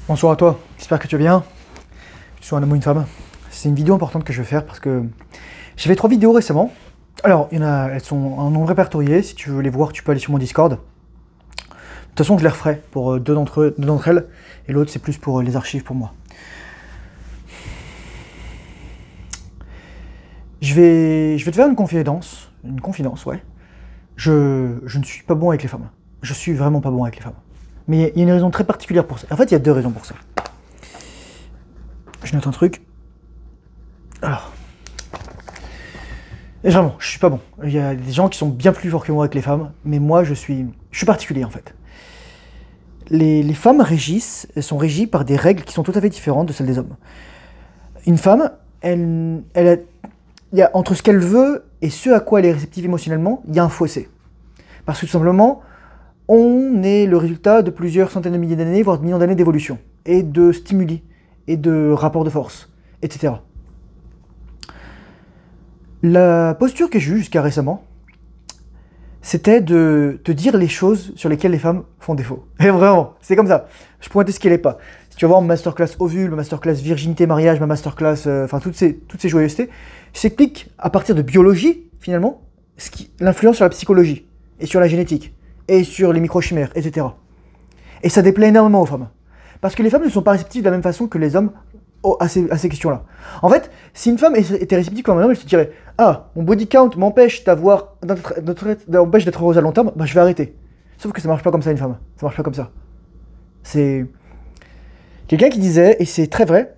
Bonsoir à toi, j'espère que tu vas bien. Je suis un homme ou une femme. C'est une vidéo importante que je vais faire parce que j'ai fait 3 vidéos récemment. Alors, il y en a, elles sont en nombre répertorié. Si tu veux les voir, tu peux aller sur mon Discord. De toute façon, je les referai pour deux d'entre elles. Et l'autre, c'est plus pour les archives pour moi. Je vais te faire une confidence. Une confidence, ouais. Je ne suis pas bon avec les femmes. Je suis vraiment pas bon avec les femmes. Mais il y a une raison très particulière pour ça. En fait, il y a 2 raisons pour ça. Je note un truc. Alors. Et vraiment, je suis pas bon. Il y a des gens qui sont bien plus forts que moi avec les femmes, mais moi, je suis particulier en fait. Les femmes sont régies par des règles qui sont tout à fait différentes de celles des hommes. Une femme, il y a, entre ce qu'elle veut et ce à quoi elle est réceptive émotionnellement, il y a un fossé. Parce que tout simplement, on est le résultat de plusieurs centaines de milliers d'années, voire de millions d'années d'évolution, et de stimuli, et de rapports de force, etc. La posture que j'ai eue jusqu'à récemment, c'était de te dire les choses sur lesquelles les femmes font défaut. Et vraiment, c'est comme ça. Je pointais ce qu'elle n'est pas. Si tu vas voir ma masterclass ovule, ma masterclass virginité, mariage, ma masterclass, enfin toutes ces joyeusetés, je t'explique à partir de biologie, finalement, l'influence sur la psychologie, et sur la génétique, et sur les microchimères, etc. Et ça déplaît énormément aux femmes. Parce que les femmes ne sont pas réceptives de la même façon que les hommes à ces questions-là. En fait, si une femme était réceptive comme un homme, elle se dirait « Ah, mon body count m'empêche d'être heureuse à long terme, bah je vais arrêter. » Sauf que ça marche pas comme ça une femme. Ça marche pas comme ça. C'est quelqu'un qui disait, et c'est très vrai,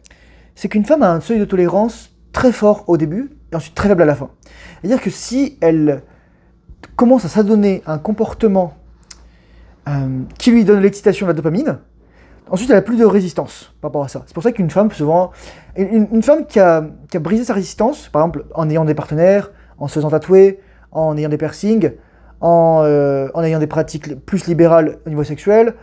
c'est qu'une femme a un seuil de tolérance très fort au début, et ensuite très faible à la fin. C'est-à-dire que si elle commence à s'adonner à un comportement qui lui donne l'excitation de la dopamine, ensuite, elle n'a plus de résistance par rapport à ça. C'est pour ça qu'une femme, souvent, une femme qui a brisé sa résistance, par exemple, en ayant des partenaires, en se faisant tatouer, en ayant des piercings, en ayant des pratiques plus libérales au niveau sexuel,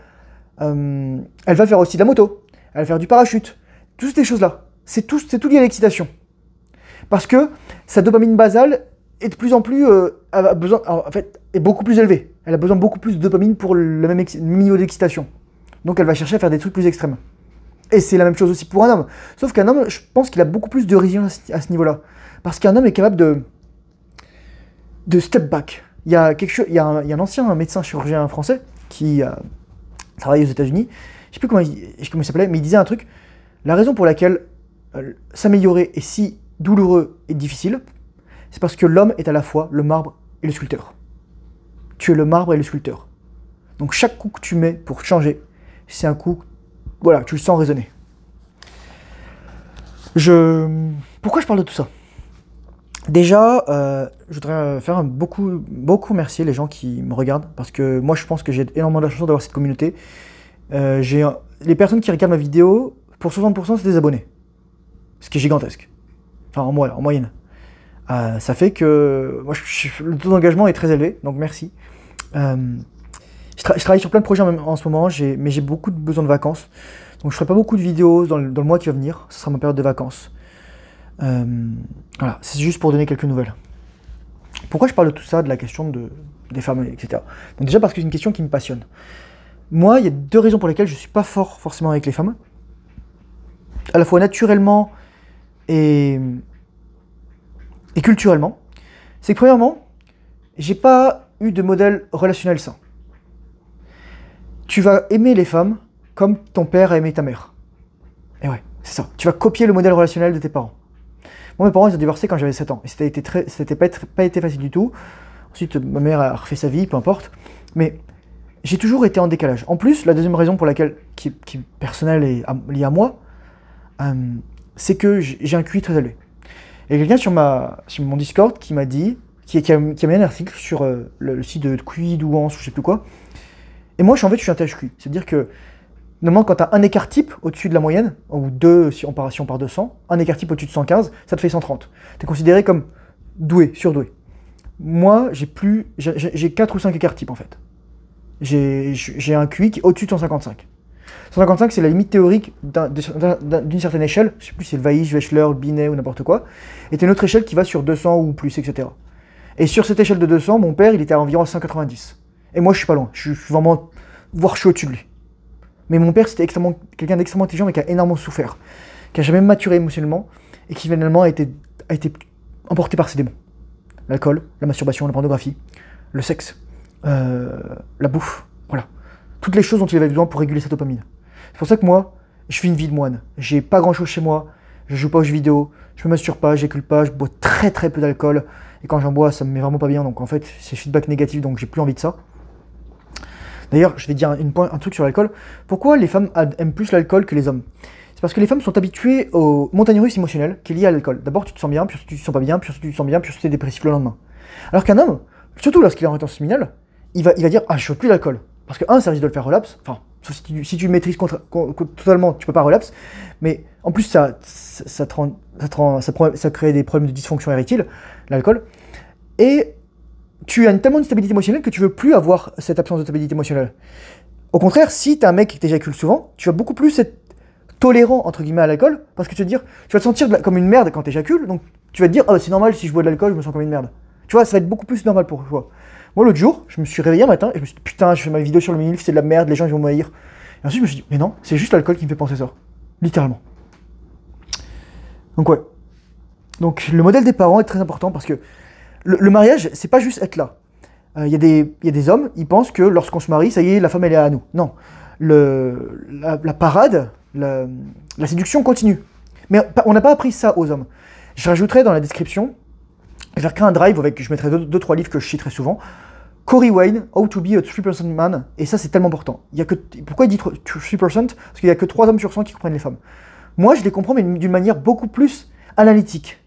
elle va faire aussi de la moto, elle va faire du parachute, toutes ces choses-là. C'est tout lié à l'excitation. Parce que sa dopamine basale est de plus en plus, est beaucoup plus élevée. Elle a besoin de beaucoup plus de dopamine pour le même niveau d'excitation. Donc elle va chercher à faire des trucs plus extrêmes. Et c'est la même chose aussi pour un homme. Sauf qu'un homme, je pense qu'il a beaucoup plus de résilience à ce niveau-là. Parce qu'un homme est capable de step back. Il y a un ancien médecin chirurgien français qui a travaillé aux États-Unis. Je ne sais plus comment il s'appelait, mais il disait un truc. La raison pour laquelle s'améliorer est si douloureux et difficile, c'est parce que l'homme est à la fois le marbre et le sculpteur. Tu es le marbre et le sculpteur. Donc chaque coup que tu mets pour changer, c'est un coup, voilà, tu le sens résonner. Pourquoi je parle de tout ça? Déjà, je voudrais faire beaucoup remercier les gens qui me regardent, parce que moi je pense que j'ai énormément de la chance d'avoir cette communauté. Les personnes qui regardent ma vidéo, pour 60% c'est des abonnés, ce qui est gigantesque. Enfin en moyenne. Ça fait que le taux d'engagement est très élevé, donc merci. Je travaille sur plein de projets en ce moment, mais j'ai beaucoup de besoin de vacances. Donc je ferai pas beaucoup de vidéos dans le mois qui va venir, ce sera ma période de vacances. Voilà, c'est juste pour donner quelques nouvelles. Pourquoi je parle de tout ça, de la question des femmes, etc. Donc déjà parce que c'est une question qui me passionne. Moi, il y a 2 raisons pour lesquelles je suis pas fort forcément avec les femmes. À la fois naturellement et culturellement. C'est que premièrement, j'ai pas eu de modèle relationnel sain. Tu vas aimer les femmes comme ton père a aimé ta mère. Et ouais, c'est ça. Tu vas copier le modèle relationnel de tes parents. Moi, mes parents, ils ont divorcé quand j'avais 7 ans. Et c'était pas été facile du tout. Ensuite, ma mère a refait sa vie, peu importe. Mais j'ai toujours été en décalage. En plus, la deuxième raison pour laquelle, qui est personnelle et liée à moi, c'est que j'ai un QI très élevé. Il y a quelqu'un sur mon Discord qui m'a dit, qui a mis un article sur le site de QI, Douance, ou je sais plus quoi. Et moi, je suis un THQI. C'est-à-dire que, normalement, quand tu as un écart type au-dessus de la moyenne, ou 2 si on part de 100, un écart type au-dessus de 115, ça te fait 130. Tu es considéré comme doué, surdoué. Moi, j'ai 4 ou 5 écarts types, en fait. J'ai un QI qui est au-dessus de 155. 155, c'est la limite théorique d'une certaine échelle. Je sais plus si c'est le Weiss, Wechsler, Binet ou n'importe quoi. Et tu as une autre échelle qui va sur 200 ou plus, etc. Et sur cette échelle de 200, mon père, il était à environ 190. Et moi, je suis pas loin. Je suis vraiment, voire je suis au-dessus de lui. Mais mon père, c'était quelqu'un d'extrêmement intelligent, mais qui a énormément souffert, qui a jamais maturé émotionnellement, et qui finalement a été emporté par ses démons. L'alcool, la masturbation, la pornographie, le sexe, la bouffe, voilà. Toutes les choses dont il avait besoin pour réguler sa dopamine. C'est pour ça que moi, je vis une vie de moine. J'ai pas grand chose chez moi, je joue pas aux jeux vidéo, je me masturbe pas, j'écule pas, je bois très très peu d'alcool, et quand j'en bois, ça me met vraiment pas bien, donc en fait, c'est feedback négatif, donc j'ai plus envie de ça. D'ailleurs, je vais dire un truc sur l'alcool. Pourquoi les femmes aiment plus l'alcool que les hommes? C'est parce que les femmes sont habituées aux montagnes russes émotionnelles qui est liée à l'alcool. D'abord, tu te sens bien, puis ensuite tu te sens pas bien, puis ensuite tu te sens bien, puis ensuite tu es dépressif le lendemain. Alors qu'un homme, surtout lorsqu'il est en rétention séminale, il va dire « Ah, je ne veux plus l'alcool ». Parce que, ça risque de le faire relapse. Enfin, si tu maîtrises totalement, tu peux pas relapse. Mais en plus, ça crée des problèmes de dysfonction érectile, l'alcool. Et tu as tellement de stabilité émotionnelle que tu veux plus avoir cette absence de stabilité émotionnelle. Au contraire, si tu es un mec qui t'éjacule souvent, tu vas beaucoup plus être tolérant entre guillemets à l'alcool, parce que tu vas te sentir comme une merde quand t'éjacules, donc tu vas te dire oh c'est normal si je bois de l'alcool je me sens comme une merde. Tu vois, ça va être beaucoup plus normal pour toi. Moi l'autre jour, je me suis réveillé un matin et je me suis dit putain je fais ma vidéo sur le MILF, c'est de la merde, les gens ils vont m'haïr. Et ensuite je me suis dit mais non, c'est juste l'alcool qui me fait penser ça. Littéralement. Donc ouais. Donc le modèle des parents est très important parce que le mariage, c'est pas juste être là. Il y a des hommes, ils pensent que lorsqu'on se marie, ça y est, la femme elle est à nous. Non. La parade, la séduction continue. Mais on n'a pas appris ça aux hommes. Je rajouterai dans la description, je vais recréer un drive avec, je mettrai 2-3 livres que je citerai souvent. Corey Wayne, How to be a 3% man, et ça c'est tellement important. Pourquoi il dit 3%? Parce qu'il n'y a que 3 hommes sur 100 qui comprennent les femmes. Moi je les comprends mais d'une manière beaucoup plus analytique.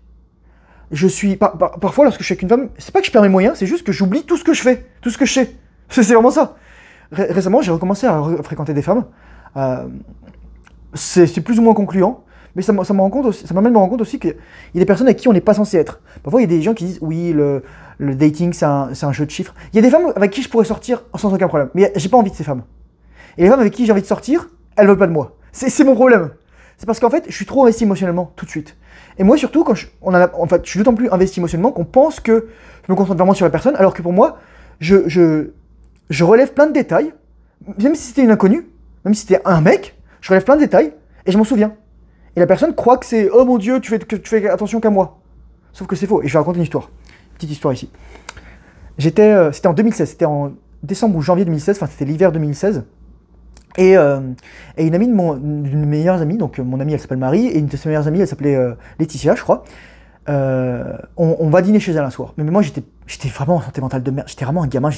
Je suis, parfois lorsque je suis avec une femme, c'est pas que je perds mes moyens, c'est juste que j'oublie tout ce que je fais, tout ce que je sais. C'est vraiment ça. Récemment j'ai recommencé à fréquenter des femmes. C'est plus ou moins concluant, mais ça m'amène à me rendre compte aussi qu'il y a des personnes avec qui on n'est pas censé être. Parfois, il y a des gens qui disent oui, le dating c'est un jeu de chiffres. Il y a des femmes avec qui je pourrais sortir sans aucun problème, mais j'ai pas envie de ces femmes. Et les femmes avec qui j'ai envie de sortir, elles veulent pas de moi. C'est mon problème. C'est parce qu'en fait, je suis trop investi émotionnellement tout de suite. Et moi, surtout, quand je suis d'autant plus investi émotionnellement qu'on pense que je me concentre vraiment sur la personne, alors que pour moi, je relève plein de détails, même si c'était une inconnue, même si c'était un mec. Je relève plein de détails et je m'en souviens. Et la personne croit que c'est « Oh mon Dieu, tu fais attention qu'à moi ». Sauf que c'est faux. Et je vais raconter une histoire. Une petite histoire ici. C'était en 2016. C'était en décembre ou janvier 2016. Enfin, c'était l'hiver 2016. Et une amie d'une de mes meilleures amies, donc mon amie elle s'appelle Marie, et une de ses meilleures amies elle s'appelait Laetitia, je crois. On va dîner chez elle un soir. Mais moi j'étais vraiment en santé mentale de merde. J'étais vraiment un gamin.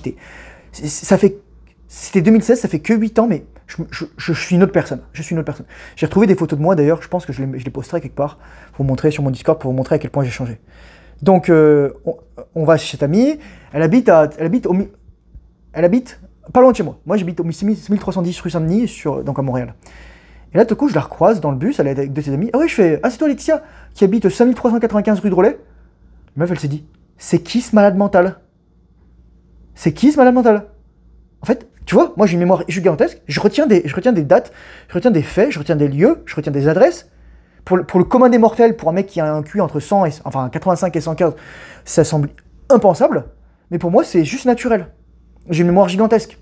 C'était 2016, ça fait que 8 ans, mais je suis une autre personne. Je suis une autre personne. J'ai retrouvé des photos de moi d'ailleurs, je pense que je les posterai quelque part pour vous montrer sur mon Discord, pour vous montrer à quel point j'ai changé. Donc on va chez cette amie, elle habite pas loin de chez moi. Moi j'habite au 1310 rue Saint-Denis, donc à Montréal. Et là tout coup je la recroise dans le bus, elle est avec deux de ses amis. Ah oui, c'est toi Laetitia qui habite 5395 rue de Rollet. La meuf elle s'est dit, c'est qui ce malade mental? C'est qui ce malade mental? En fait, tu vois, moi j'ai une mémoire gigantesque, je retiens des dates, je retiens des faits, je retiens des lieux, je retiens des adresses. Pour le commun des mortels, pour un mec qui a un QI entre 85 et 115, ça semble impensable, mais pour moi c'est juste naturel. J'ai une mémoire gigantesque.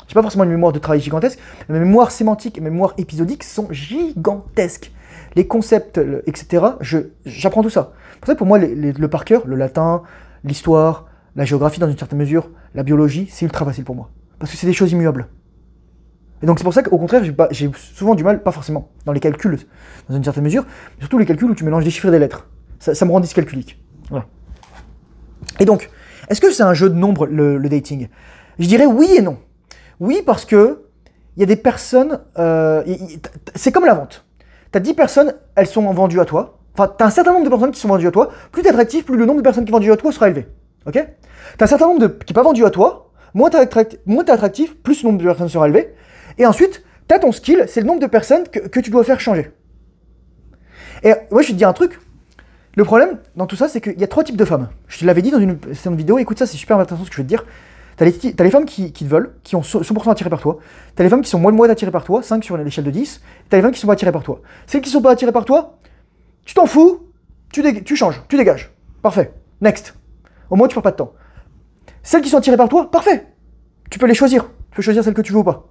J'ai pas forcément une mémoire de travail gigantesque, mais mes mémoires sémantiques et mes mémoires épisodiques sont gigantesques. Les concepts, etc., j'apprends tout ça. Pour ça, pour moi, le par cœur, le latin, l'histoire, la géographie dans une certaine mesure, la biologie, c'est ultra facile pour moi. Parce que c'est des choses immuables. Et donc c'est pour ça qu'au contraire, j'ai souvent du mal, pas forcément, dans les calculs, dans une certaine mesure, mais surtout les calculs où tu mélanges des chiffres et des lettres. Ça me rend dyscalculique. Voilà. Et donc, est-ce que c'est un jeu de nombres, le dating? Je dirais oui et non. Oui, parce que il y a des personnes... c'est comme la vente. Tu as 10 personnes, elles sont vendues à toi. Enfin, tu as un certain nombre de personnes qui sont vendues à toi. Plus tu es attractif, plus le nombre de personnes qui sont vendues à toi sera élevé. Ok? Tu as un certain nombre qui n'est pas vendu à toi. Moins tu es attractif, plus le nombre de personnes sera élevé. Et ensuite, tu as ton skill, c'est le nombre de personnes que tu dois faire changer. Et moi, je vais te dire un truc. Le problème dans tout ça, c'est qu'il y a 3 types de femmes. Je te l'avais dit dans une vidéo, écoute ça, c'est super intéressant ce que je vais te dire. T'as les femmes qui te veulent, qui ont 100% attirées par toi. T'as les femmes qui sont moins de moitié attirées par toi, 5 sur l'échelle de 10. T'as les femmes qui sont pas attirées par toi. Celles qui sont pas attirées par toi, tu t'en fous, tu changes, tu dégages. Parfait. Next. Au moins, tu perds pas de temps. Celles qui sont attirées par toi, parfait. Tu peux les choisir. Tu peux choisir celles que tu veux ou pas.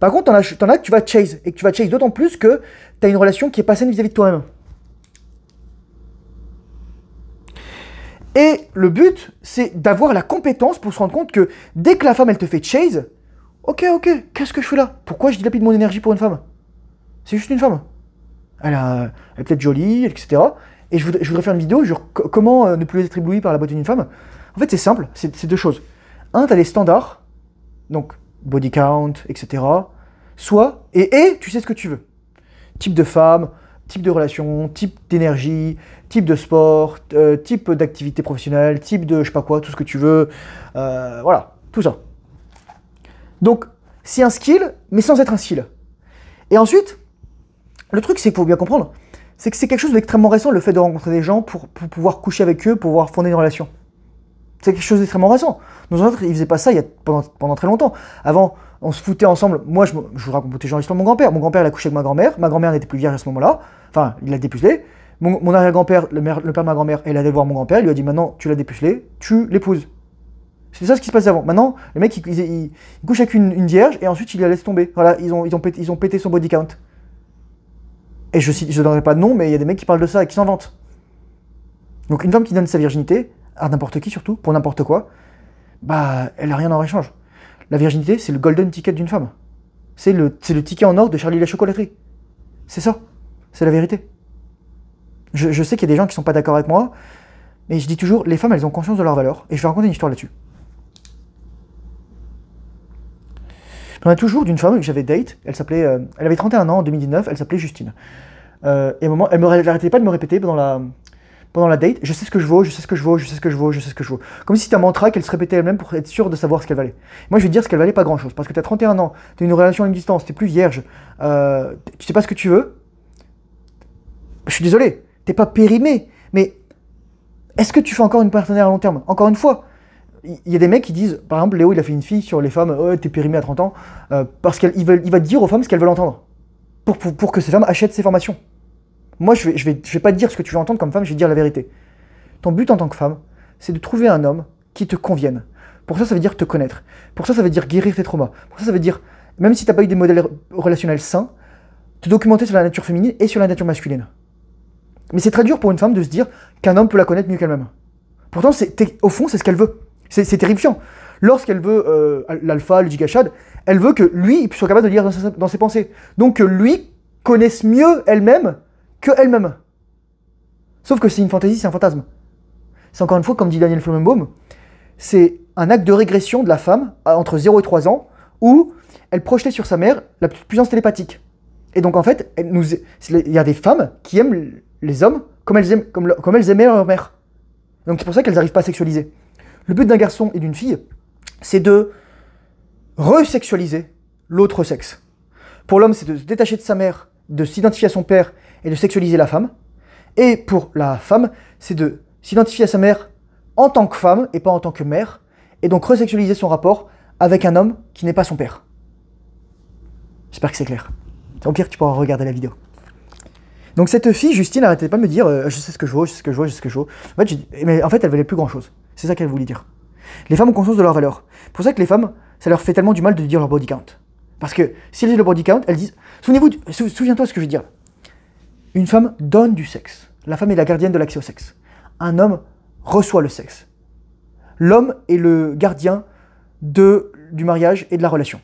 Par contre, t'en as que tu vas chase, et que tu vas chase d'autant plus que t'as une relation qui est pas saine vis-à-vis de toi-même. Et le but, c'est d'avoir la compétence pour se rendre compte que dès que la femme, elle te fait chase, ok, qu'est-ce que je fais là? Pourquoi je dilapide mon énergie pour une femme? C'est juste une femme. Elle est peut-être jolie, etc. Et je voudrais faire une vidéo sur comment ne plus être ébloui par la beauté d'une femme. En fait, c'est simple, c'est deux choses. Un, t'as des standards, donc body count, etc. Soit, et tu sais ce que tu veux. Type de femme, type de relation, type d'énergie, type de sport, type d'activité professionnelle, type de je sais pas quoi, tout ce que tu veux. Voilà, tout ça. Donc, c'est un skill, mais sans être un skill. Et ensuite, le truc, c'est qu'il faut bien comprendre, c'est que c'est quelque chose d'extrêmement récent, le fait de rencontrer des gens pour pouvoir coucher avec eux, pour pouvoir fonder une relation. C'est quelque chose d'extrêmement récent. Nos ancêtres, ils faisaient pas ça pendant très longtemps. Avant, on se foutait ensemble. Moi, je vous raconte genre l'histoire de mon grand-père. Mon grand-père, il a couché avec ma grand-mère. Ma grand-mère n'était plus vierge à ce moment-là. Enfin, il l'a dépucelé. Mon arrière-grand-père, le père de ma grand-mère, il allait voir mon grand-père. Il lui a dit maintenant, tu l'as dépucelé, tu l'épouses. C'est ça ce qui se passait avant. Maintenant, le mec, il couche avec une vierge et ensuite il la laisse tomber. Voilà, ils ont pété son body count. Et je donnerai pas de nom, mais il y a des mecs qui parlent de ça et qui s'en vantent. Donc une femme qui donne sa virginité, à n'importe qui surtout, pour n'importe quoi, bah elle a rien en échange. La virginité, c'est le golden ticket d'une femme. C'est le ticket en or de Charlie la chocolaterie. C'est ça. C'est la vérité. Je sais qu'il y a des gens qui sont pas d'accord avec moi, mais je dis toujours, les femmes, elles ont conscience de leur valeur. Et je vais raconter une histoire là-dessus. J'en ai toujours d'une femme que j'avais date, elle avait 31 ans en 2019, elle s'appelait Justine. Et à un moment, elle n'arrêtait pas de me répéter pendant la date, je sais ce que je vaux, je sais ce que je vaux, je sais ce que je vaux, je sais ce que je vaux. Comme si c'était un mantra qu'elle se répétait elle-même pour être sûre de savoir ce qu'elle valait. Moi je vais te dire ce qu'elle valait pas grand-chose, parce que tu as 31 ans, tu as une relation à une distance, tu n'es plus vierge, tu sais pas ce que tu veux. Je suis désolé, t'es pas périmé, mais est-ce que tu fais encore une partenaire à long terme? Encore une fois, il y a des mecs qui disent, par exemple, Léo, il a fait une fille sur les femmes, oh, t'es périmé à 30 ans, parce qu'il va dire aux femmes ce qu'elles veulent entendre, pour que ces femmes achètent ses formations. Moi, je vais pas te dire ce que tu veux entendre comme femme, je vais te dire la vérité. Ton but en tant que femme, c'est de trouver un homme qui te convienne. Pour ça, ça veut dire te connaître. Pour ça, ça veut dire guérir tes traumas. Pour ça, ça veut dire, même si t'as pas eu des modèles relationnels sains, te documenter sur la nature féminine et sur la nature masculine. Mais c'est très dur pour une femme de se dire qu'un homme peut la connaître mieux qu'elle-même. Pourtant, au fond, c'est ce qu'elle veut. C'est terrifiant. Lorsqu'elle veut l'alpha, le gigachad, elle veut que lui il soit capable de lire dans ses pensées. Donc que lui connaisse mieux elle-même que elle-même. Sauf que c'est une fantaisie, c'est un fantasme. C'est encore une fois, comme dit Daniel Flamenbaum, c'est un acte de régression de la femme entre 0 et 3 ans où elle projetait sur sa mère la puissance télépathique. Et donc en fait, il y a des femmes qui aiment les hommes comme elles aimaient leur mère. Donc c'est pour ça qu'elles n'arrivent pas à sexualiser. Le but d'un garçon et d'une fille, c'est de resexualiser l'autre sexe. Pour l'homme, c'est de se détacher de sa mère, de s'identifier à son père et de sexualiser la femme. Et pour la femme, c'est de s'identifier à sa mère en tant que femme et pas en tant que mère, et donc resexualiser son rapport avec un homme qui n'est pas son père. J'espère que c'est clair. Au pire, tu pourras regarder la vidéo. Donc cette fille, Justine, n'arrêtait pas de me dire je sais ce que je vaux, je sais ce que je vaux, je sais ce que je vaux. En fait, elle valait plus grand chose. C'est ça qu'elle voulait dire. Les femmes ont conscience de leur valeur. C'est pour ça que les femmes, ça leur fait tellement du mal de dire leur body count. Parce que si elles disent le body count, elles disent souviens-toi ce que je veux dire. Une femme donne du sexe. La femme est la gardienne de l'accès au sexe. Un homme reçoit le sexe. L'homme est le gardien du mariage et de la relation.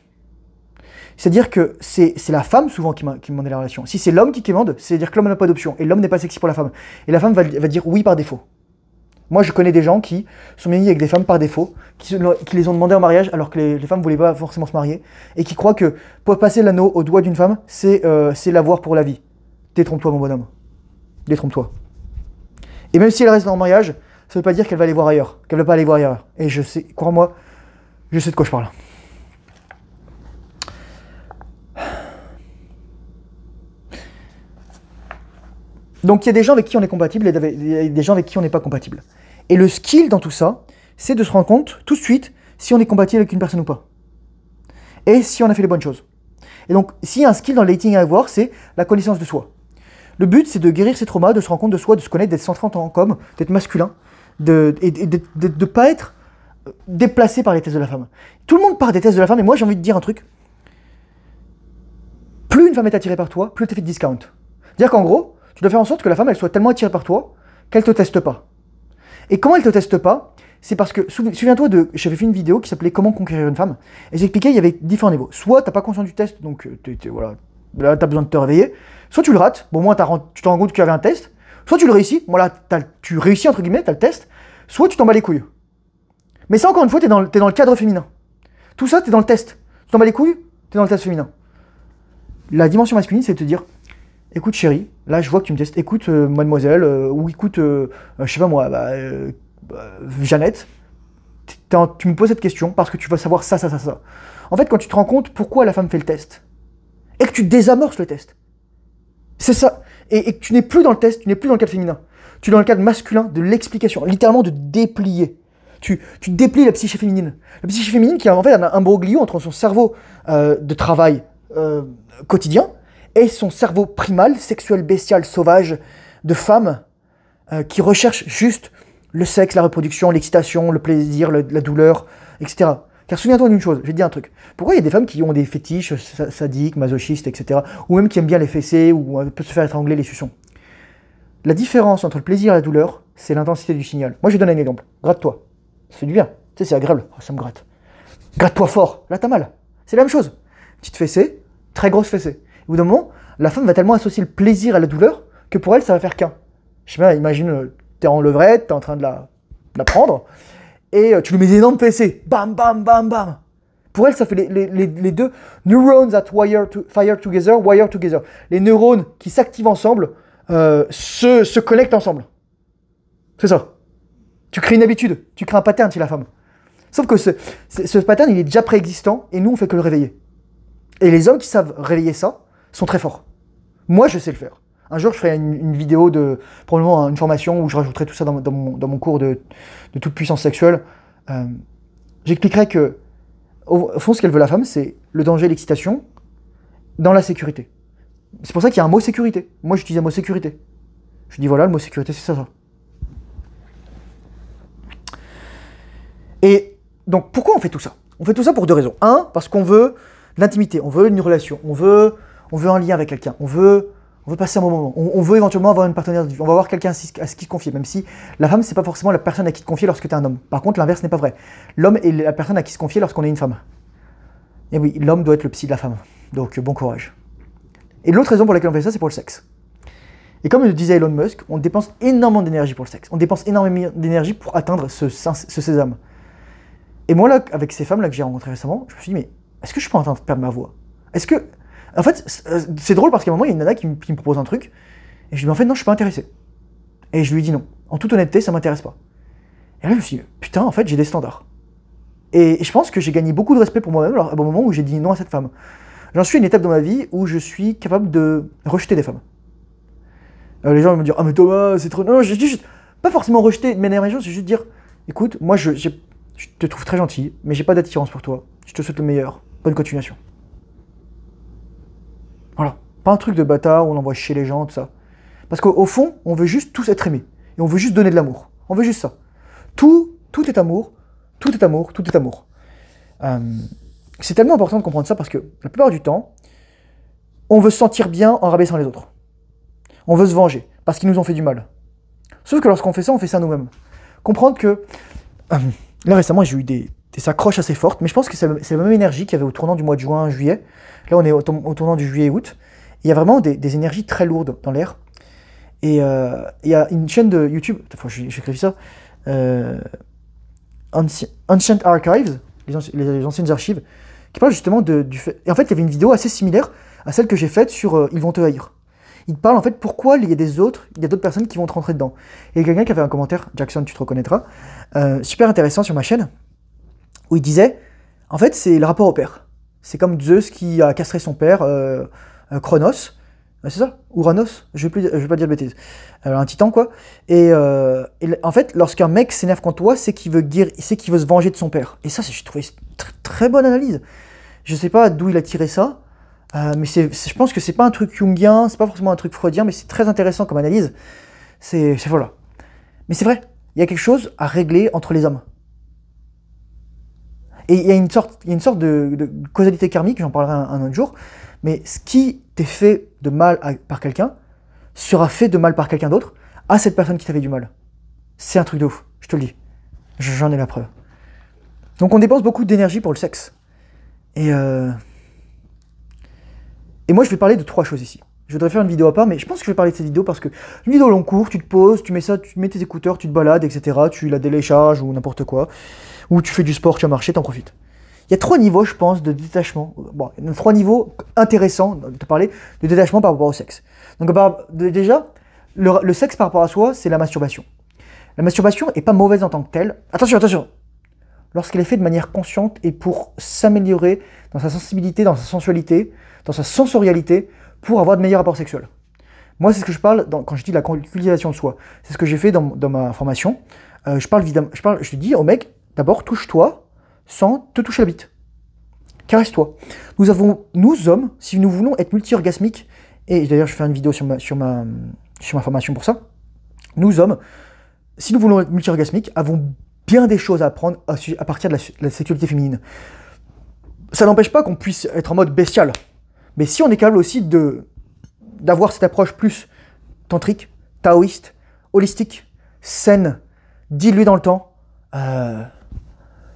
C'est-à-dire que c'est la femme souvent qui demande la relation. Si c'est l'homme qui demande, c'est-à-dire que l'homme n'a pas d'option. Et l'homme n'est pas sexy pour la femme. Et la femme va dire oui par défaut. Moi, je connais des gens qui sont mis avec des femmes par défaut, qui les ont demandé en mariage alors que les femmes ne voulaient pas forcément se marier, et qui croient que pour passer l'anneau au doigt d'une femme, c'est l'avoir pour la vie. Détrompe-toi, mon bonhomme. Détrompe-toi. Et même si elle reste dans le mariage, ça ne veut pas dire qu'elle va aller voir ailleurs, qu'elle ne va pas aller voir ailleurs. Et je sais, crois-moi, je sais de quoi je parle. Donc il y a des gens avec qui on est compatible et des gens avec qui on n'est pas compatible. Et le skill dans tout ça, c'est de se rendre compte tout de suite si on est compatible avec une personne ou pas. Et si on a fait les bonnes choses. Et donc, s'il y a un skill dans le dating à avoir, c'est la connaissance de soi. Le but, c'est de guérir ses traumas, de se rendre compte de soi, de se connaître, d'être centré en tant qu'homme, d'être masculin, et de ne pas être déplacé par les tests de la femme. Tout le monde part des tests de la femme, et moi j'ai envie de dire un truc. plus une femme est attirée par toi, plus elle te fait de discount. C'est-à-dire qu'en gros, tu dois faire en sorte que la femme, elle soit tellement attirée par toi qu'elle te teste pas. Et comment elle te teste pas? C'est parce que, souviens-toi j'avais fait une vidéo qui s'appelait Comment conquérir une femme, et j'expliquais il y avait différents niveaux. Soit t'as pas conscience du test, donc voilà, là t'as besoin de te réveiller. Soit tu le rates, bon moi tu te rends compte qu'il y avait un test. Soit tu le réussis, voilà, tu réussis entre guillemets, t'as le test. Soit tu t'en bats les couilles. Mais ça encore une fois, t'es dans le cadre féminin. Tout ça, t'es dans le test. Tu t'en bats les couilles, t'es dans le test féminin. La dimension masculine, c'est de te dire, écoute chérie, là je vois que tu me testes, écoute mademoiselle, ou écoute, je sais pas moi, Jeannette, tu me poses cette question parce que tu vas savoir ça. En fait, quand tu te rends compte pourquoi la femme fait le test, et que tu désamorces le test, c'est ça, et que tu n'es plus dans le test, tu n'es plus dans le cadre féminin, tu es dans le cadre masculin de l'explication, littéralement de déplier. Tu déplies la psyché féminine. La psyché féminine qui a en fait un imbroglio entre son cerveau de travail quotidien et son cerveau primal, sexuel, bestial, sauvage, de femme qui recherche juste le sexe, la reproduction, l'excitation, le plaisir, la douleur, etc. Car souviens-toi d'une chose, je vais te dire un truc. Pourquoi il y a des femmes qui ont des fétiches sadiques, masochistes, etc. ou même qui aiment bien les fessées ou peuvent se faire étrangler les suçons? La différence entre le plaisir et la douleur, c'est l'intensité du signal. Moi je vais donner un exemple. Gratte-toi. Ça fait du bien. Tu sais, c'est agréable. Oh, ça me gratte. Gratte-toi fort. Là, t'as mal. C'est la même chose. Petite fessée, très grosse fessée. Au bout d'un moment, la femme va tellement associer le plaisir à la douleur que pour elle, ça va faire qu'un. Je sais pas, imagine, t'es en levrette, t'es en train de la prendre, et tu lui mets des énormes fessées. Bam, bam, bam, bam. Pour elle, ça fait les deux neurons that fire together. Les neurones qui s'activent ensemble se connectent ensemble. C'est ça. Tu crées une habitude, tu crées un pattern chez la femme. Sauf que ce pattern, il est déjà préexistant, et nous, on fait que le réveiller. Et les hommes qui savent réveiller ça sont très forts. Moi, je sais le faire. Un jour, je ferai une vidéo probablement une formation où je rajouterai tout ça dans mon cours de toute puissance sexuelle. J'expliquerai que, au fond, ce qu'elle veut la femme, c'est le danger et l'excitation dans la sécurité. C'est pour ça qu'il y a un mot sécurité. Moi, j'utilise un mot sécurité. Je dis voilà, le mot sécurité, c'est ça. Et donc, pourquoi on fait tout ça? On fait tout ça pour deux raisons. Un, parce qu'on veut l'intimité, on veut une relation, on veut un lien avec quelqu'un, on veut passer un bon moment, on veut éventuellement avoir une partenaire de vie, on va avoir quelqu'un à qui se confier, même si la femme, c'est pas forcément la personne à qui te confier lorsque tu es un homme. Par contre, l'inverse n'est pas vrai. L'homme est la personne à qui se confier lorsqu'on est une femme. Et oui, l'homme doit être le psy de la femme. Donc, bon courage. Et l'autre raison pour laquelle on fait ça, c'est pour le sexe. Et comme le disait Elon Musk, on dépense énormément d'énergie pour le sexe. On dépense énormément d'énergie pour atteindre ce sésame. Et moi, là, avec ces femmes-là que j'ai rencontrées récemment, je me suis dit, mais est-ce que je suis pas en train de perdre ma voix? Est-ce que... En fait, c'est drôle parce qu'à un moment, il y a une nana qui me propose un truc, et je lui dis, en fait, non, je suis pas intéressé. Et je lui dis non. En toute honnêteté, ça m'intéresse pas. Et là, je me suis dit, putain, en fait, j'ai des standards. Et je pense que j'ai gagné beaucoup de respect pour moi-même à un moment où j'ai dit non à cette femme. J'en suis à une étape dans ma vie où je suis capable de rejeter des femmes. Les gens vont me dire, ah mais Thomas, c'est trop... Non, je dis juste, pas forcément rejeter de manière méchante, c'est juste dire, écoute, moi je te trouve très gentil, mais j'ai pas d'attirance pour toi. Je te souhaite le meilleur. Bonne continuation. Voilà. Pas un truc de bâtard où on envoie chier les gens, tout ça. Parce qu'au fond, on veut juste tous être aimés. Et on veut juste donner de l'amour. On veut juste ça. Tout est amour. Tout est amour. Tout est amour. C'est tellement important de comprendre ça parce que la plupart du temps, on veut se sentir bien en rabaissant les autres. On veut se venger parce qu'ils nous ont fait du mal. Sauf que lorsqu'on fait ça nous-mêmes. Comprendre que... là récemment, j'ai eu des accroches assez fortes, mais je pense que c'est la même énergie qu'il y avait au tournant du mois de juin, juillet. Là, on est au tournant du juillet-août. Il y a vraiment des énergies très lourdes dans l'air. Et il y a une chaîne de YouTube, enfin, j'écris ça, Ancient Archives, les anciennes archives, qui parle justement du fait... Et en fait, il y avait une vidéo assez similaire à celle que j'ai faite sur Ils vont te haïr. Il parle en fait pourquoi il y a d'autres personnes qui vont te rentrer dedans. Et il y a quelqu'un qui avait un commentaire, Jackson, tu te reconnaîtras, super intéressant sur ma chaîne, où il disait, en fait, c'est le rapport au père. C'est comme Zeus qui a castré son père, Chronos, c'est ça, Uranos, je vais pas dire de bêtises, un titan quoi. Et en fait, lorsqu'un mec s'énerve contre toi, c'est qu'il veut se venger de son père. Et ça, j'ai trouvé très bonne analyse. Je sais pas d'où il a tiré ça. Mais je pense que c'est pas un truc jungien, c'est pas forcément un truc freudien, mais c'est très intéressant comme analyse. C'est voilà. Mais c'est vrai, il y a quelque chose à régler entre les hommes. Et il y a une sorte de causalité karmique, j'en parlerai un autre jour, Mais ce qui t'est fait de mal par quelqu'un sera fait de mal par quelqu'un d'autre à cette personne qui t'a fait du mal. C'est un truc de ouf, je te le dis. J'en ai la preuve. Donc on dépense beaucoup d'énergie pour le sexe. Et moi je vais parler de 3 choses ici. Je voudrais faire une vidéo à part, mais je pense que je vais parler de cette vidéo parce que une vidéo long cours, tu te poses, tu mets ça, tu mets tes écouteurs, tu te balades, etc. Tu la télécharges ou n'importe quoi. Ou tu fais du sport, tu vas marcher, t'en profites. Il y a 3 niveaux, je pense, de détachement. Bon, il y a 3 niveaux intéressants de te parler de détachement par rapport au sexe. Donc déjà, le sexe par rapport à soi, c'est la masturbation. La masturbation est pas mauvaise en tant que telle. Attention, attention. Lorsqu'elle est faite de manière consciente et pour s'améliorer dans sa sensibilité, dans sa sensualité, dans sa sensorialité, pour avoir de meilleurs rapports sexuels. Moi, c'est ce que je parle quand je dis la cultivation de soi. C'est ce que j'ai fait dans ma formation. Je te dis au mec, d'abord, touche-toi sans te toucher la bite. Caresse-toi. Nous hommes, si nous voulons être multi-orgasmiques, et d'ailleurs, je fais une vidéo sur ma formation pour ça, nous hommes, si nous voulons être multi-orgasmiques, avons bien des choses à apprendre à partir de la sexualité féminine. Ça n'empêche pas qu'on puisse être en mode bestial. Mais si on est capable aussi d'avoir cette approche plus tantrique, taoïste, holistique, saine, diluée dans le temps,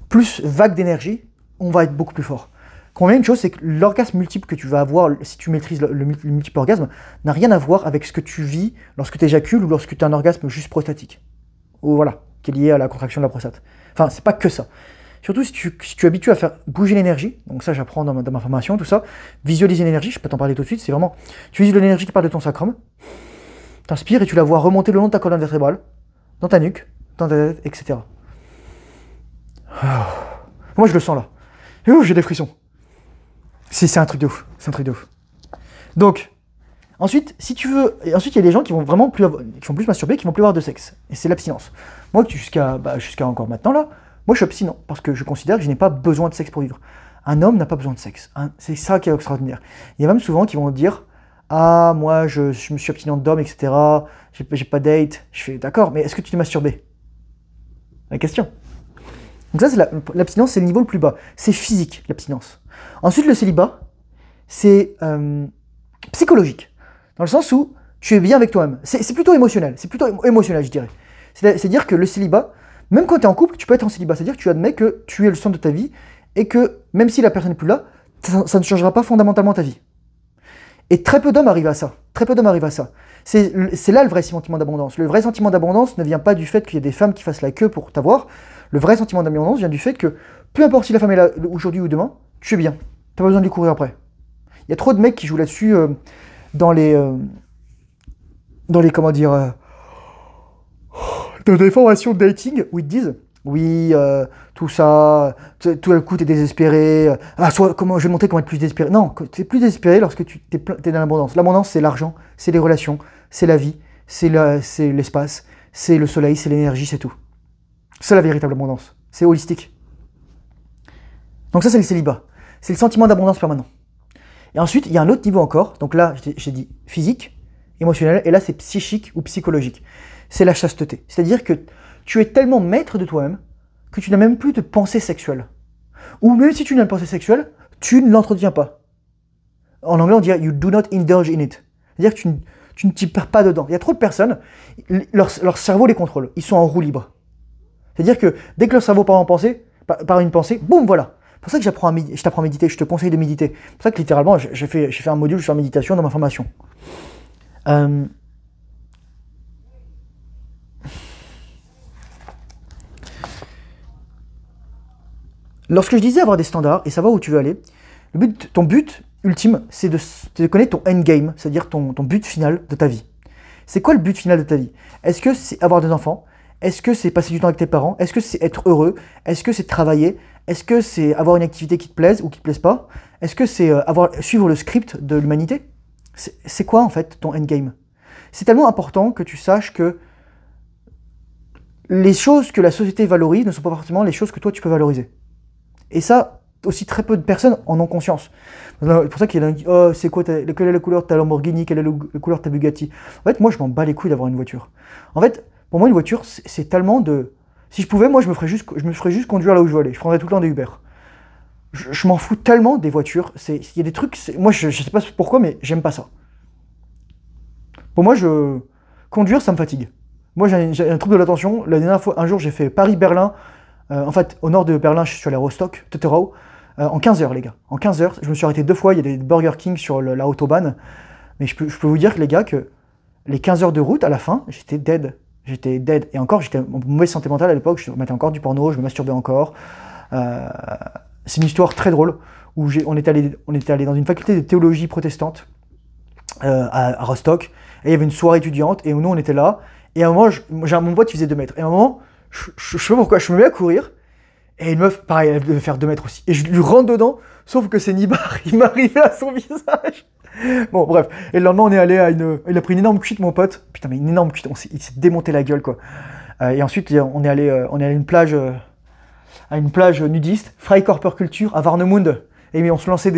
plus vague d'énergie, on va être beaucoup plus fort. Combien une chose, c'est que l'orgasme multiple que tu vas avoir, si tu maîtrises le multiple orgasme, n'a rien à voir avec ce que tu vis lorsque tu éjacules ou lorsque tu as un orgasme juste prostatique. Ou voilà, qui est lié à la contraction de la prostate. Enfin, c'est pas que ça. Surtout si tu es habitué à faire bouger l'énergie, donc ça j'apprends dans ma formation, tout ça, visualiser l'énergie, je peux t'en parler tout de suite, c'est vraiment, tu visualises l'énergie qui part de ton sacrum, t'inspires et tu la vois remonter le long de ta colonne vertébrale, dans ta nuque, dans ta tête, etc. Moi je le sens là. J'ai des frissons. C'est un truc de ouf, c'est un truc de ouf. Donc, ensuite, si tu veux, ensuite il y a des gens qui vont vraiment plus qui vont plus masturber, qui vont plus avoir de sexe, et c'est l'abstinence. Moi jusqu'à encore maintenant là, moi, je suis abstinent parce que je considère que je n'ai pas besoin de sexe pour vivre. Un homme n'a pas besoin de sexe. C'est ça qui est extraordinaire. Il y a même souvent qui vont dire « Ah, moi, je me suis abstinent d'homme, etc. J'ai pas date. » Je fais « D'accord, mais est-ce que tu t'es masturbé ?» La question. Donc ça, l'abstinence, c'est le niveau le plus bas. C'est physique, l'abstinence. Ensuite, le célibat, c'est psychologique. Dans le sens où tu es bien avec toi-même. C'est plutôt émotionnel. C'est plutôt émotionnel, je dirais. C'est-à-dire que le célibat, même quand tu es en couple, tu peux être en célibat. C'est-à-dire que tu admets que tu es le centre de ta vie et que même si la personne n'est plus là, ça ne changera pas fondamentalement ta vie. Et très peu d'hommes arrivent à ça. Très peu d'hommes arrivent à ça. C'est là le vrai sentiment d'abondance. Le vrai sentiment d'abondance ne vient pas du fait qu'il y ait des femmes qui fassent la queue pour t'avoir. Le vrai sentiment d'abondance vient du fait que, peu importe si la femme est là aujourd'hui ou demain, tu es bien. Tu n'as pas besoin de lui courir après. Il y a trop de mecs qui jouent là-dessus dans les comment dire... dans des formations de dating où ils te disent oui, tout ça, tout à coup t'es désespéré, comment je vais te montrer comment être plus désespéré. Non, t'es plus désespéré lorsque tu t'es dans l'abondance. L'abondance, c'est l'argent, c'est les relations, c'est la vie, c'est l'espace, c'est le soleil, c'est l'énergie, c'est tout. C'est la véritable abondance, c'est holistique. Donc ça, c'est le célibat, c'est le sentiment d'abondance permanent. Et ensuite, il y a un autre niveau encore, donc là, j'ai dit physique, émotionnel, et là, c'est psychique ou psychologique. C'est la chasteté. C'est-à-dire que tu es tellement maître de toi-même que tu n'as même plus de pensée sexuelle. Ou même si tu n'as une pensée sexuelle, tu ne l'entretiens pas. En anglais, on dirait « you do not indulge in it ». C'est-à-dire que tu ne t'y perds pas dedans. Il y a trop de personnes, leur cerveau les contrôle. Ils sont en roue libre. C'est-à-dire que dès que leur cerveau part par une pensée, boum, voilà. C'est pour ça que je t'apprends à méditer, je te conseille de méditer. C'est pour ça que littéralement, j'ai fait un module sur la méditation dans ma formation. Lorsque je disais avoir des standards et savoir où tu veux aller, ton but ultime, c'est de connaître ton endgame, c'est-à-dire ton but final de ta vie. C'est quoi le but final de ta vie? Est-ce que c'est avoir des enfants? Est-ce que c'est passer du temps avec tes parents? Est-ce que c'est être heureux? Est-ce que c'est travailler? Est-ce que c'est avoir une activité qui te plaise ou qui te plaise pas? Est-ce que c'est suivre le script de l'humanité? C'est quoi en fait ton endgame? C'est tellement important que tu saches que les choses que la société valorise ne sont pas forcément les choses que toi tu peux valoriser. Et ça, aussi très peu de personnes en ont conscience. C'est pour ça qu'il y en a qui disent « Oh, c'est quoi, quelle est la couleur de ta Lamborghini? Quelle est la couleur de ta Bugatti ?» En fait, moi, je m'en bats les couilles d'avoir une voiture. En fait, pour moi, une voiture, c'est tellement de... Si je pouvais, moi, je me ferais juste conduire là où je veux aller. Je prendrais tout le temps des Uber. je m'en fous tellement des voitures. Il y a des trucs, moi je sais pas pourquoi, mais j'aime pas ça. Pour moi, conduire, ça me fatigue. Moi, j'ai un trouble de l'attention. La dernière fois, un jour, j'ai fait Paris-Berlin. En fait, au nord de Berlin, je suis allé à Rostock, Tetterau, en 15 heures, les gars. En 15 heures, je me suis arrêté 2 fois. Il y a des Burger King sur la Autobahn. Mais je peux vous dire, les gars, que les 15 heures de route, à la fin, j'étais dead. J'étais dead. Et encore, j'étais en mauvaise santé mentale à l'époque. Je mettais encore du porno, je me masturbais encore. C'est une histoire très drôle où on était allé dans une faculté de théologie protestante à Rostock. Et il y avait une soirée étudiante. Et nous, on était là. Et à un moment, mon pote, il faisait 2 mètres. Et à un moment, je sais pas pourquoi, je me mets à courir. Et une meuf, pareil, elle devait faire 2 mètres aussi. Et je lui rentre dedans, sauf que c'est Nibar, il m'arrivait à son visage. Bon, bref. Et le lendemain, on est allé à il a pris une énorme cuite, mon pote. Putain, mais une énorme cuite. Il s'est démonté la gueule, quoi. Et ensuite, on est allé à une plage nudiste, Freikorper Culture, à Warnemünde. Et on se lançait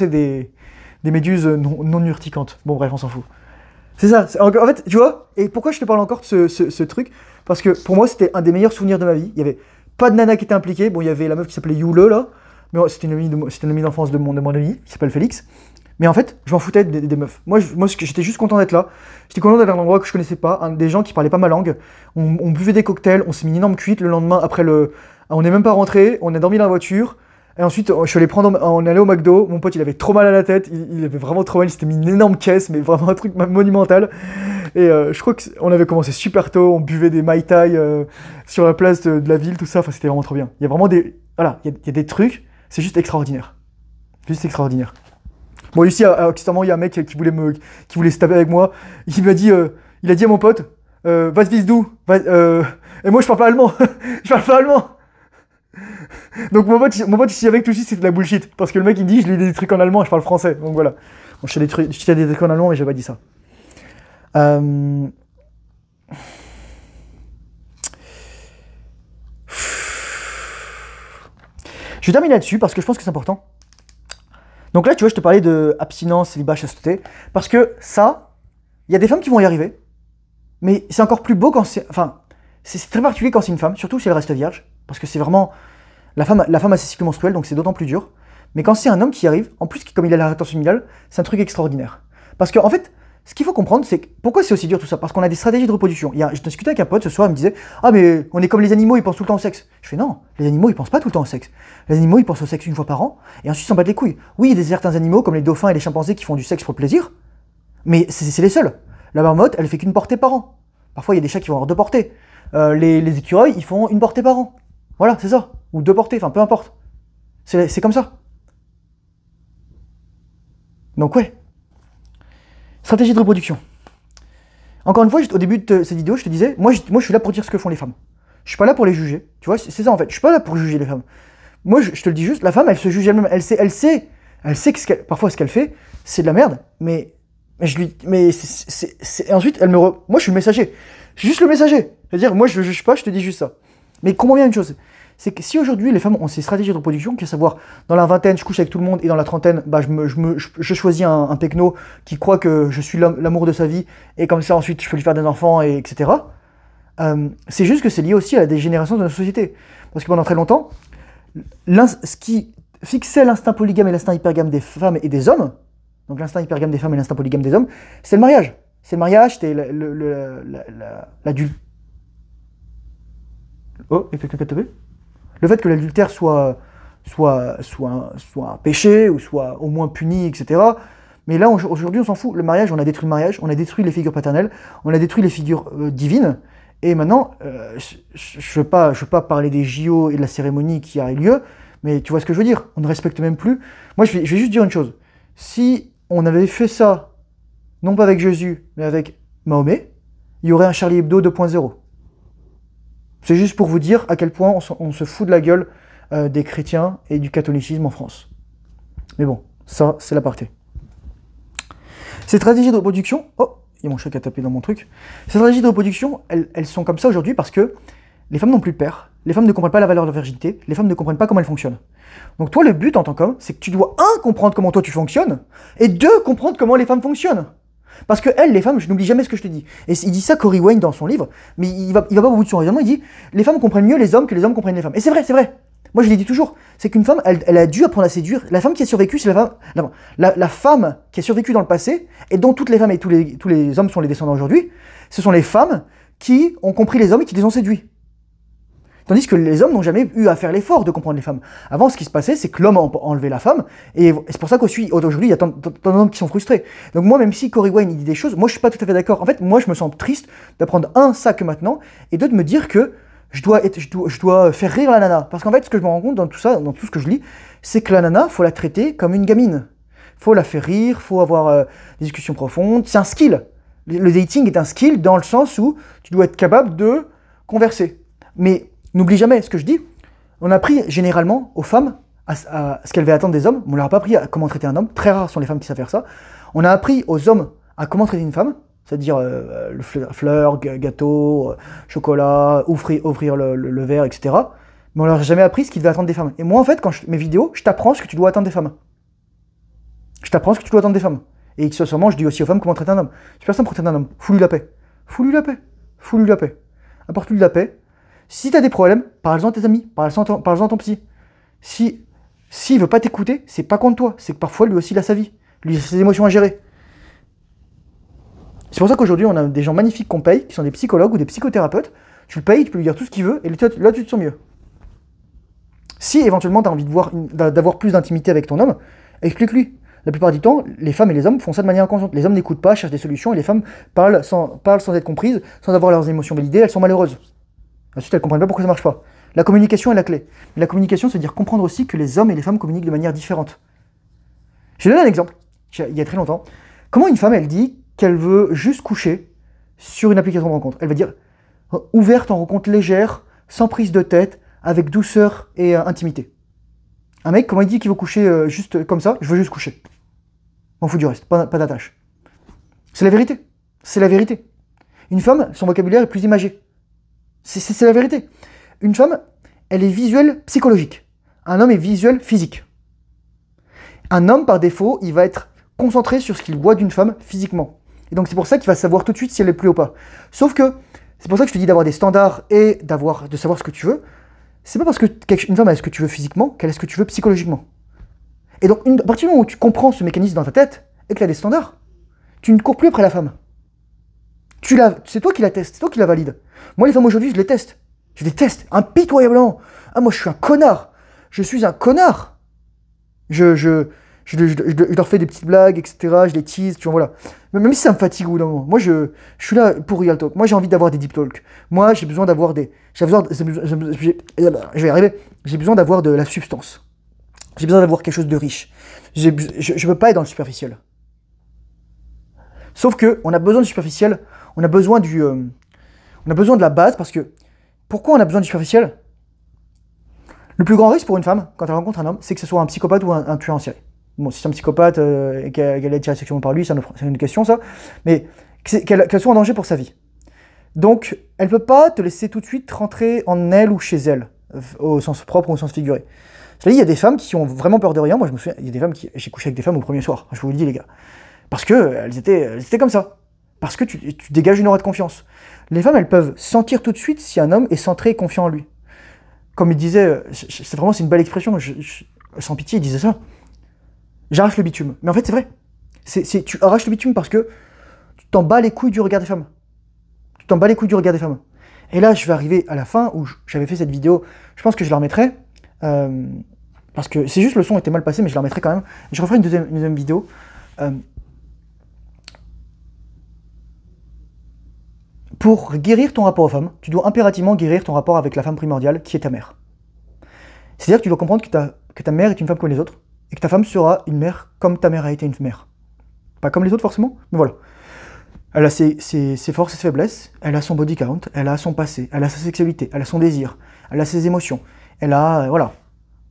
des méduses non urticantes. Bon, bref, on s'en fout. C'est ça. En fait, tu vois, et pourquoi je te parle encore de ce truc? Parce que pour moi, c'était un des meilleurs souvenirs de ma vie. Il y avait pas de nana qui était impliquée. Bon, il y avait la meuf qui s'appelait Yule, là. Mais c'était une amie d'enfance de mon ami, qui s'appelle Félix. Mais en fait, je m'en foutais des meufs. Moi, j'étais juste content d'être là. J'étais content d'être dans un endroit que je connaissais pas, des gens qui parlaient pas ma langue. On buvait des cocktails, on s'est mis une énorme cuite le lendemain après on n'est même pas rentré, on a dormi dans la voiture. Et ensuite, je suis allé on est allé au McDo. Mon pote, il avait trop mal à la tête. Il avait vraiment trop mal. Il s'était mis une énorme caisse, mais vraiment un truc monumental. Et je crois qu'on avait commencé super tôt. On buvait des Mai Tai sur la place de la ville, tout ça. Enfin, c'était vraiment trop bien. Il y a vraiment voilà, il y a des trucs. C'est juste extraordinaire. Juste extraordinaire. Bon, ici, accessoirement, il y a un mec qui voulait se taper avec moi. Il a dit à mon pote, was bist du? Et moi, je parle pas allemand. Je parle pas allemand. Donc mon pote ici avec tout de suite, c'est de la bullshit. Parce que le mec, il me dit, je lui dis des trucs en allemand, je parle français. Donc voilà. Bon, je fais des trucs en allemand, mais j'ai pas dit ça. Je vais terminer là-dessus parce que je pense que c'est important. Donc là, tu vois, je te parlais de abstinence, célibat, chasteté. Parce que ça, il y a des femmes qui vont y arriver. Mais c'est encore plus beau quand c'est... Enfin, c'est très particulier quand c'est une femme, surtout si elle reste vierge. Parce que c'est vraiment... La femme a ses cycles menstruels, donc c'est d'autant plus dur. Mais quand c'est un homme qui y arrive, en plus, comme il a la rétention minimale, c'est un truc extraordinaire. Parce qu'en fait, ce qu'il faut comprendre, c'est pourquoi c'est aussi dur tout ça. Parce qu'on a des stratégies de reproduction. Je discutais avec un pote ce soir, il me disait « Ah mais on est comme les animaux, ils pensent tout le temps au sexe. » Je fais « Non, les animaux, ils pensent pas tout le temps au sexe. Les animaux, ils pensent au sexe une fois par an, et ensuite ils s'en battent les couilles. Oui, il y a certains animaux, comme les dauphins et les chimpanzés, qui font du sexe pour le plaisir, mais c'est les seuls. La marmotte, elle fait qu'une portée par an. Parfois, il y a des chats qui vont avoir 2 portées. Les écureuils, ils font 1 portée par an. Voilà, c'est ça. Ou 2 portées, enfin peu importe. C'est comme ça. Donc ouais. Stratégie de reproduction. Encore une fois, au début de cette vidéo, je te disais, moi je suis là pour dire ce que font les femmes. Je suis pas là pour les juger. Tu vois, c'est ça en fait. Je suis pas là pour juger les femmes. Moi, je te le dis juste, la femme, elle se juge elle-même. Elle sait que parfois ce qu'elle fait, c'est de la merde. Mais ensuite, moi, je suis le messager. Je suis juste le messager. C'est-à-dire, moi, je juge pas, je te dis juste ça. Mais comprends bien une chose. C'est que si aujourd'hui les femmes ont ces stratégies de reproduction, qui est à savoir, dans la vingtaine, je couche avec tout le monde, et dans la trentaine, bah, je choisis un techno qui croit que je suis l'amour de sa vie, et comme ça ensuite je peux lui faire des enfants, etc. C'est juste que c'est lié aussi à la dégénération de notre société. Parce que pendant très longtemps, ce qui fixait l'instinct polygame et l'instinct hypergame des femmes et des hommes, donc l'instinct hypergame des femmes et l'instinct polygame des hommes, c'est le mariage. C'est le mariage, c'était l'adulte. Oh, il y a quelqu'un qui a tapé ? Le fait que l'adultère soit un péché, ou soit au moins puni, etc. Mais là, aujourd'hui, on s'en fout. Le mariage, on a détruit le mariage, on a détruit les figures paternelles, on a détruit les figures divines. Et maintenant, je veux pas parler des JO et de la cérémonie qui a eu lieu, mais tu vois ce que je veux dire. On ne respecte même plus. Moi, je vais juste dire une chose. Si on avait fait ça, non pas avec Jésus, mais avec Mahomet, il y aurait un Charlie Hebdo 2.0. C'est juste pour vous dire à quel point on se fout de la gueule des chrétiens et du catholicisme en France. Mais bon, ça, c'est l'aparté. Ces stratégies de reproduction... Oh, il y a mon chat qui a tapé dans mon truc. Ces stratégies de reproduction, elles sont comme ça aujourd'hui parce que les femmes n'ont plus de père, les femmes ne comprennent pas la valeur de la virginité, les femmes ne comprennent pas comment elles fonctionnent. Donc toi, le but en tant qu'homme, c'est que tu dois, 1, comprendre comment toi tu fonctionnes, et 2, comprendre comment les femmes fonctionnent. Parce que elles, les femmes, je n'oublie jamais ce que je te dis. Et il dit ça, Corey Wayne, dans son livre, mais il va pas au bout de son raisonnement, il dit « Les femmes comprennent mieux les hommes que les hommes comprennent les femmes ». Et c'est vrai, c'est vrai. Moi, je l'ai dit toujours. C'est qu'une femme, elle a dû apprendre à séduire. La femme qui a survécu, c'est la femme... non, la femme qui a survécu dans le passé, et dont toutes les femmes et tous les hommes sont les descendants aujourd'hui, ce sont les femmes qui ont compris les hommes et qui les ont séduits. Tandis que les hommes n'ont jamais eu à faire l'effort de comprendre les femmes. Avant, ce qui se passait, c'est que l'homme a enlevé la femme, et c'est pour ça qu'aujourd'hui, il y a tant d'hommes qui sont frustrés. Donc moi, même si Corey Wayne il dit des choses, moi je suis pas tout à fait d'accord. En fait, moi je me sens triste d'apprendre ça que maintenant, et de me dire que je dois faire rire la nana. Parce qu'en fait, ce que je me rends compte dans tout ça, dans tout ce que je lis, c'est que la nana, faut la traiter comme une gamine. Faut la faire rire, faut avoir des discussions profondes. C'est un skill. Le dating est un skill dans le sens où tu dois être capable de converser. Mais n'oublie jamais ce que je dis. On a appris généralement aux femmes à ce qu'elles devaient attendre des hommes. On leur a pas appris à comment traiter un homme. Très rares sont les femmes qui savent faire ça. On a appris aux hommes à comment traiter une femme. C'est-à-dire le fleur, gâteau, chocolat, ouvrir le verre, etc. Mais on leur a jamais appris ce qu'ils devaient attendre des femmes. Et moi, en fait, quand je mes vidéos, je t'apprends ce que tu dois attendre des femmes. Je t'apprends ce que tu dois attendre des femmes. Et accessoirement, je dis aussi aux femmes comment traiter un homme. Si personne pour traiter un homme, fous-lui la paix. Fous-lui la paix. Fous-lui la paix. Apporte-lui de la paix. Si t'as des problèmes, parle-en à tes amis, parle-en à ton psy. S'il veut pas t'écouter, c'est pas contre toi. C'est que parfois, lui aussi, il a sa vie. Lui, il a ses émotions à gérer. C'est pour ça qu'aujourd'hui, on a des gens magnifiques qu'on paye, qui sont des psychologues ou des psychothérapeutes. Tu le payes, tu peux lui dire tout ce qu'il veut, et là, tu te sens mieux. Si éventuellement tu as envie d'avoir plus d'intimité avec ton homme, explique-lui. La plupart du temps, les femmes et les hommes font ça de manière inconsciente. Les hommes n'écoutent pas, cherchent des solutions, et les femmes parlent sans être comprises, sans avoir leurs émotions validées, elles sont malheureuses. Ensuite, elles ne comprennent pas pourquoi ça ne marche pas. La communication est la clé. La communication, c'est dire comprendre aussi que les hommes et les femmes communiquent de manière différente. Je vais donner un exemple, il y a très longtemps. Comment une femme, elle dit qu'elle veut juste coucher sur une application de rencontre? Elle va dire ouverte en rencontre légère, sans prise de tête, avec douceur et intimité. Un mec, comment il dit qu'il veut coucher juste comme ça? Je veux juste coucher. On fout du reste, pas d'attache. C'est la vérité. C'est la vérité. Une femme, son vocabulaire est plus imagé. C'est la vérité. Une femme, elle est visuelle psychologique. Un homme est visuel physique. Un homme, par défaut, il va être concentré sur ce qu'il voit d'une femme physiquement. Et donc c'est pour ça qu'il va savoir tout de suite si elle est plus ou pas. Sauf que, c'est pour ça que je te dis d'avoir des standards et de savoir ce que tu veux. C'est pas parce qu'une femme a ce que tu veux physiquement qu'elle a ce que tu veux psychologiquement. Et donc, à partir du moment où tu comprends ce mécanisme dans ta tête et que tu as des standards, tu ne cours plus après la femme. C'est toi qui la testes, c'est toi qui la valide. Moi, les femmes aujourd'hui, je les teste. Je les teste impitoyablement. Ah, moi, je suis un connard. Je suis un connard. Je leur fais des petites blagues, etc. Je les tease, tu vois, voilà. Même si ça me fatigue au bout d'un moment. Moi, je suis là pour Real Talk. Moi, j'ai envie d'avoir des deep talk. Moi, j'ai besoin d'avoir des... je vais y arriver. J'ai besoin d'avoir de la substance. J'ai besoin d'avoir quelque chose de riche. Je ne veux pas être dans le superficiel. Sauf qu'on a besoin du superficiel. On a besoin de la base parce que... Pourquoi on a besoin du superficiel? Le plus grand risque pour une femme, quand elle rencontre un homme, c'est que ce soit un psychopathe ou un tueur en série. Bon, si c'est un psychopathe et qu'elle est attirée sexuellement par lui, c'est une question, ça. Mais qu'elle soit en danger pour sa vie. Donc, elle ne peut pas te laisser tout de suite rentrer en elle ou chez elle, au sens propre ou au sens figuré. C'est-à-dire, il y a des femmes qui ont vraiment peur de rien. Moi, je me souviens, il y a des femmes j'ai couché avec des femmes au premier soir, je vous le dis, les gars. Parce qu'elles étaient comme ça. Parce que tu dégages une aura de confiance. Les femmes, elles peuvent sentir tout de suite si un homme est centré et confiant en lui. Comme il disait, c'est une belle expression, sans pitié, il disait ça. J'arrache le bitume. Mais en fait, c'est vrai. Tu arraches le bitume parce que tu t'en bats les couilles du regard des femmes. Tu t'en bats les couilles du regard des femmes. Et là, je vais arriver à la fin où j'avais fait cette vidéo. Je pense que je la remettrai. Parce que c'est juste le son était mal passé, mais je la remettrai quand même. Je referai une deuxième vidéo. Pour guérir ton rapport aux femmes, tu dois impérativement guérir ton rapport avec la femme primordiale, qui est ta mère. C'est-à-dire que tu dois comprendre que ta mère est une femme comme les autres, et que ta femme sera une mère comme ta mère a été une mère. Pas comme les autres forcément, mais voilà. Elle a ses forces et ses faiblesses, elle a son body count, elle a son passé, elle a sa sexualité, elle a son désir, elle a ses émotions, elle a... voilà.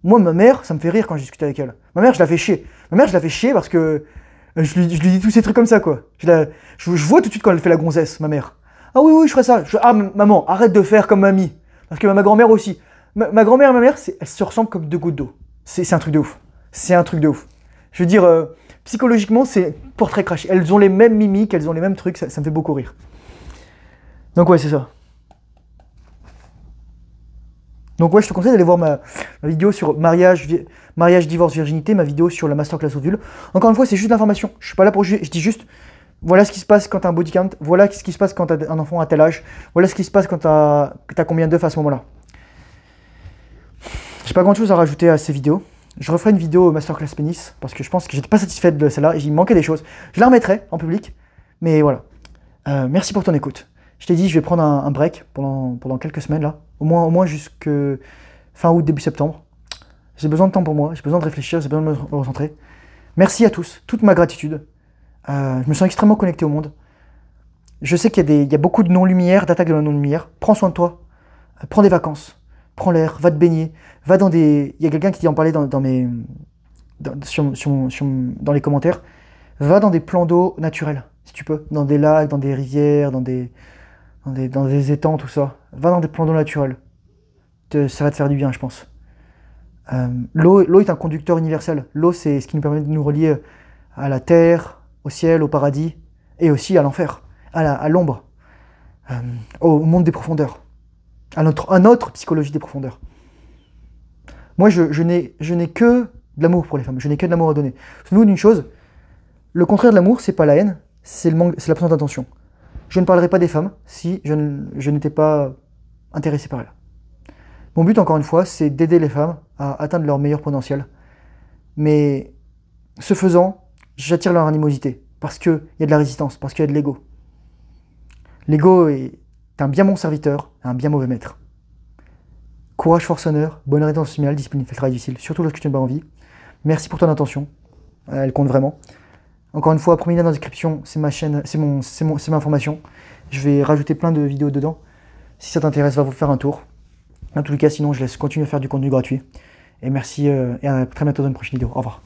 Moi, ma mère, ça me fait rire quand je discute avec elle. Ma mère, je la fais chier. Ma mère, je la fais chier parce que je lui dis tous ces trucs comme ça, quoi. Je vois tout de suite quand elle fait la gonzesse, ma mère. Ah oui, je ferai ça. Ah, maman, arrête de faire comme mamie. Parce que ma grand-mère aussi. Ma grand-mère et ma mère, elles se ressemblent comme deux gouttes d'eau. C'est un truc de ouf. C'est un truc de ouf. Je veux dire, psychologiquement, c'est portrait craché. Elles ont les mêmes mimiques, elles ont les mêmes trucs, ça me fait beaucoup rire. Donc ouais, c'est ça. Donc ouais, je te conseille d'aller voir ma vidéo sur mariage, divorce, virginité, ma vidéo sur la masterclass ovule. Encore une fois, c'est juste l'information. Je suis pas là pour juger, je dis juste, voilà ce qui se passe quand tu as un body count, voilà ce qui se passe quand tu as un enfant à tel âge, voilà ce qui se passe quand tu as combien d'œufs à ce moment-là. J'ai pas grand chose à rajouter à ces vidéos. Je referai une vidéo masterclass pénis parce que je pense que j'étais pas satisfait de celle-là et il manquait des choses. Je la remettrai en public, mais voilà. Merci pour ton écoute. Je t'ai dit, je vais prendre un break pendant quelques semaines là, au moins jusque fin août, début septembre. J'ai besoin de temps pour moi, j'ai besoin de réfléchir, j'ai besoin de me recentrer. Merci à tous, toute ma gratitude. Je me sens extrêmement connecté au monde. Je sais qu'il y a beaucoup de non-lumière, d'attaques de la non-lumière. Prends soin de toi, prends des vacances, prends l'air, va te baigner, va dans des... Il y a quelqu'un qui en parlait dans les commentaires. Va dans des plans d'eau naturels, si tu peux, dans des lacs, dans des rivières, dans des étangs, tout ça. Va dans des plans d'eau naturels. Ça va te faire du bien, je pense. L'eau est un conducteur universel. L'eau, c'est ce qui nous permet de nous relier à la terre, au ciel, au paradis, et aussi à l'enfer, à l'ombre, au monde des profondeurs, à notre psychologie des profondeurs. Moi, je n'ai que de l'amour pour les femmes, je n'ai que de l'amour à donner. Souvenez-vous d'une chose, le contraire de l'amour, c'est pas la haine, c'est l'absence d'intention. Je ne parlerai pas des femmes si je n'étais pas intéressé par elles. Mon but, encore une fois, c'est d'aider les femmes à atteindre leur meilleur potentiel. Mais ce faisant, j'attire leur animosité, parce qu'il y a de la résistance, parce qu'il y a de l'ego. L'ego est un bien bon serviteur, un bien mauvais maître. Courage, force, honneur, bonne rétention séminale, discipline, fait le travail difficile, surtout lorsque tu n'as pas envie. Merci pour ton attention, elle compte vraiment. Encore une fois, premier lien dans la description, c'est ma chaîne, c'est ma formation. Je vais rajouter plein de vidéos dedans. Si ça t'intéresse, va vous faire un tour. En tout cas, sinon, je laisse continuer à faire du contenu gratuit. Et merci, et à très bientôt dans une prochaine vidéo. Au revoir.